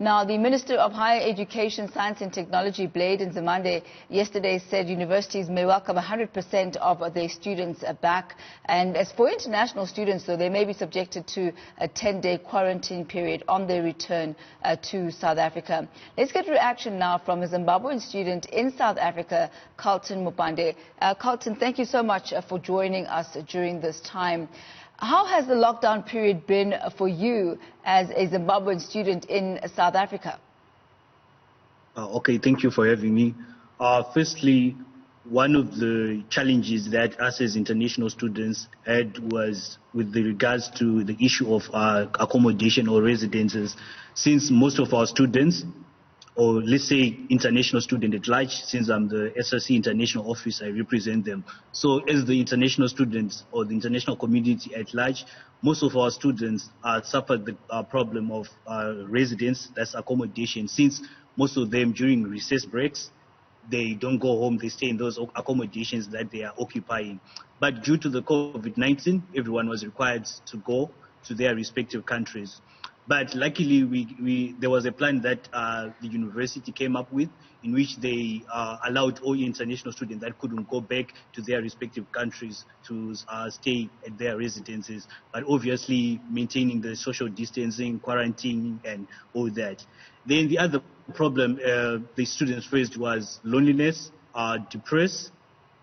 Now, the Minister of Higher Education, Science and Technology, Blade Nzimande, yesterday said universities may welcome 100% of their students back. And as for international students, though, they may be subjected to a 10-day quarantine period on their return to South Africa. Let's get reaction now from a Zimbabwean student in South Africa, Calton Mupande. Calton, thank you so much for joining us during this time. How has the lockdown period been for you as a Zimbabwean student in South Africa? Okay, thank you for having me. Firstly, one of the challenges that us as international students had was with regards to the issue of accommodation or residences, since most of our students, or let's say international student at large, since I'm the SRC International Office, I represent them. So as the international students or the international community at large, most of our students suffered the problem of residence, that's accommodation, since most of them during recess breaks, they don't go home, they stay in those accommodations that they are occupying. But due to the COVID-19, everyone was required to go to their respective countries. But luckily, there was a plan that the university came up with, in which they allowed all international students that couldn't go back to their respective countries to stay at their residences, but obviously maintaining the social distancing, quarantine, and all that. Then the other problem the students faced was loneliness, depression,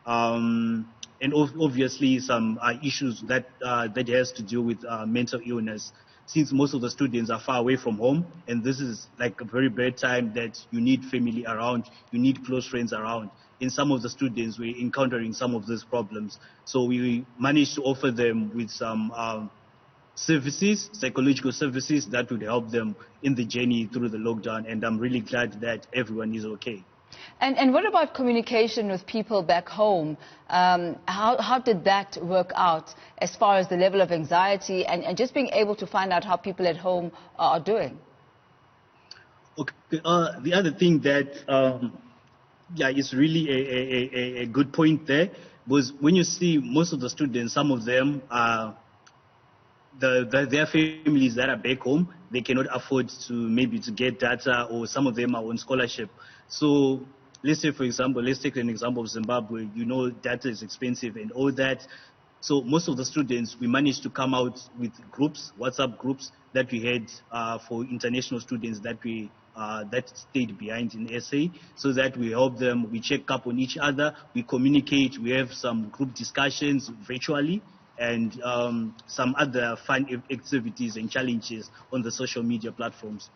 and obviously some issues that has to do with mental illness, since most of the students are far away from home, and this is like a very bad time that you need family around, you need close friends around. And some of the students were encountering some of these problems. So we managed to offer them with some services, psychological services that would help them in the journey through the lockdown, and I'm really glad that everyone is okay. And what about communication with people back home? How did that work out as far as the level of anxiety and just being able to find out how people at home are doing? Okay. The other thing that, is really a good point there, was when you see most of the students, some of them their families that are back home, they cannot afford to get data, or some of them are on scholarship. So let's say, for example, let's take an example of Zimbabwe. You know, data is expensive and all that. So most of the students, we managed to come out with groups, WhatsApp groups that we had for international students that that stayed behind in SA, so that we help them, we check up on each other, we communicate, we have some group discussions virtually, and some other fun activities and challenges on the social media platforms.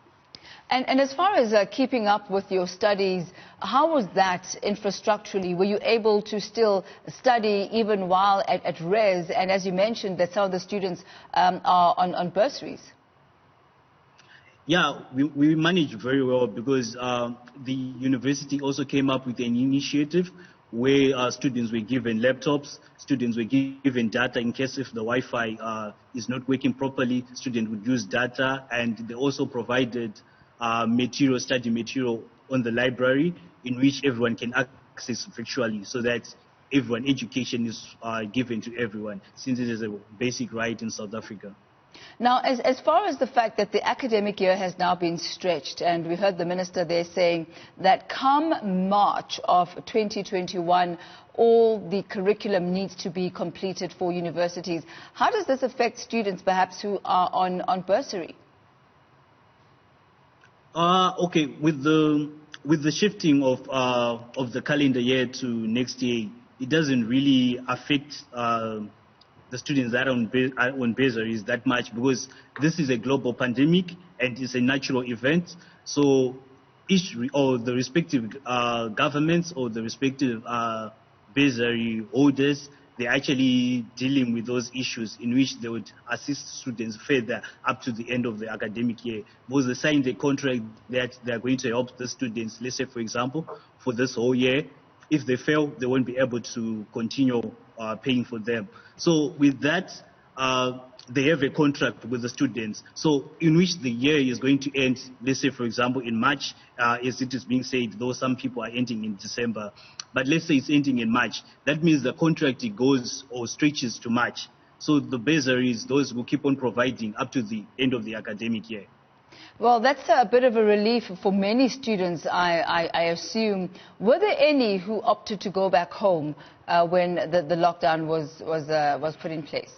And as far as keeping up with your studies, how was that infrastructurally? Were you able to still study even while at res? And as you mentioned, that some of the students are on bursaries. Yeah, we managed very well, because the university also came up with an initiative where students were given laptops, students were given data in case if the Wi-Fi is not working properly, students would use data, and they also provided study material on the library, in which everyone can access virtually, so that education is given to everyone, since it is a basic right in South Africa. Now, as far as the fact that the academic year has now been stretched, and we heard the minister there saying that come March of 2021, all the curriculum needs to be completed for universities. How does this affect students perhaps who are on bursary? Okay, with the shifting of the calendar year to next year, it doesn't really affect the students that are on bursaries that much, because this is a global pandemic and it's a natural event. So the respective governments or the respective bursary holders, they're actually dealing with those issues, in which they would assist students further up to the end of the academic year. Because they signed a contract that they're going to help the students, let's say, for example, for this whole year. If they fail, they won't be able to continue paying for them. So with that, they have a contract with the students, so in which the year is going to end, let's say, for example, in March, as it is being said, though some people are ending in December. But let's say it's ending in March. That means the contract goes or stretches to March. So the bursaries, those will keep on providing up to the end of the academic year. Well, that's a bit of a relief for many students, I assume. Were there any who opted to go back home when the lockdown was put in place?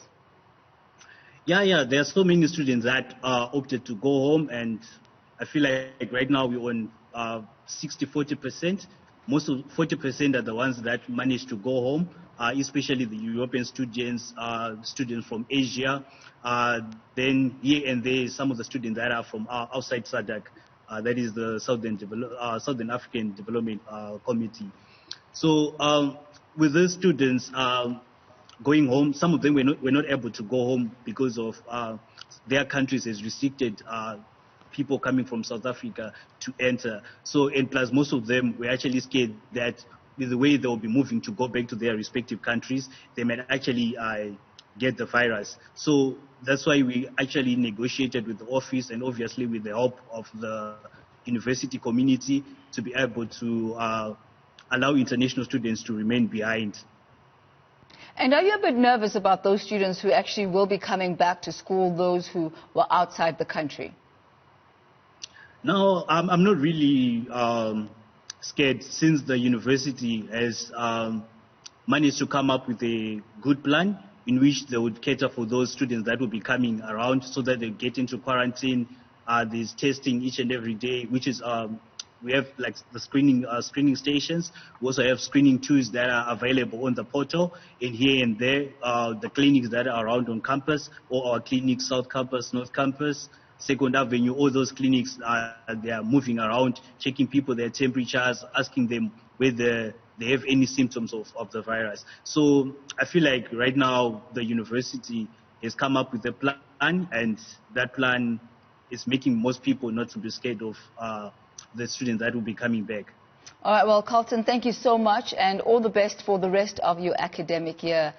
Yeah, there are so many students that opted to go home, and I feel like right now we're on 60-40%. Most of 40% are the ones that managed to go home, especially the European students, students from Asia. Then here and there, some of the students that are from outside SADC, that is the Southern African Development Committee. So with those students, going home. Some of them were not able to go home because of their countries has restricted people coming from South Africa to enter. So, and plus most of them were actually scared that with the way they'll be moving to go back to their respective countries, they might actually get the virus. So that's why we actually negotiated with the office and obviously with the help of the university community to be able to allow international students to remain behind. And are you a bit nervous about those students who actually will be coming back to school, those who were outside the country? No, I'm not really scared, since the university has managed to come up with a good plan in which they would cater for those students that will be coming around so that they get into quarantine. There's testing each and every day, which is we have like the screening stations. We also have screening tools that are available on the portal, and here and there, the clinics that are around on campus, or our clinics, South Campus, North Campus, Second Avenue, all those clinics, they are moving around, checking people, their temperatures, asking them whether they have any symptoms of the virus. So I feel like right now the university has come up with a plan, and that plan is making most people not to be scared of the students that will be coming back. All right, well, Calton, thank you so much, and all the best for the rest of your academic year.